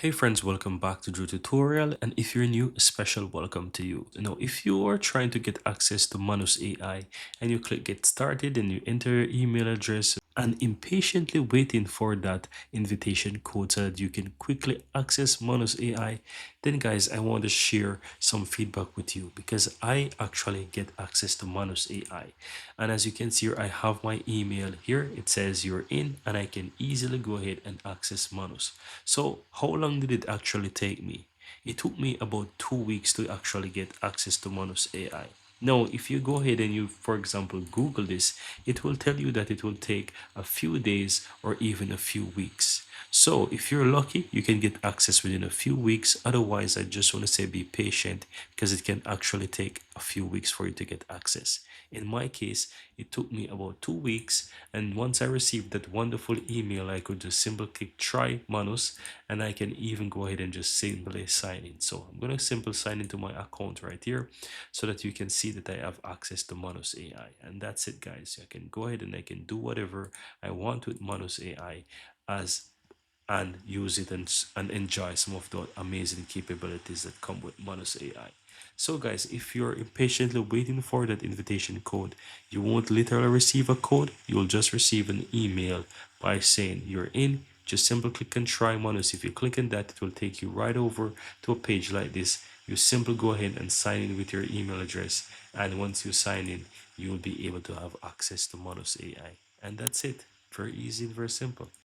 Hey friends, welcome back to Drew Tutorial, and if you're new, a special welcome to you. If you are trying to get access to Manus AI and you click get started and you enter your email address and impatiently waiting for that invitation code so that you can quickly access Manus AI, then guys, I want to share some feedback with you because I actually get access to Manus AI. And as you can see here, I have my email here. It says you're in and I can easily go ahead and access Manus. So how long did it actually take me? It took me about 2 weeks to actually get access to Manus AI. Now, if you go ahead and you, for example, Google this, it will tell you that it will take a few days or even a few weeks. So if you're lucky, you can get access within a few weeks. Otherwise, I just want to say be patient because it can actually take a few weeks for you to get access. In my case, it took me about 2 weeks, and once I received that wonderful email, I could just simply click try Manus, and I can even go ahead and just simply sign in. So I'm going to simply sign into my account right here so that you can see that I have access to Manus AI. And that's it, guys. I can go ahead and I can do whatever I want with Manus AI as and use it and enjoy some of the amazing capabilities that come with Manus AI. So guys, if you're impatiently waiting for that invitation code, you won't literally receive a code, you'll just receive an email by saying you're in. Just simply click and try Manus. If you click on that, it will take you right over to a page like this. You simply go ahead and sign in with your email address, and once you sign in, you will be able to have access to Manus AI. And that's it. Very easy and very simple.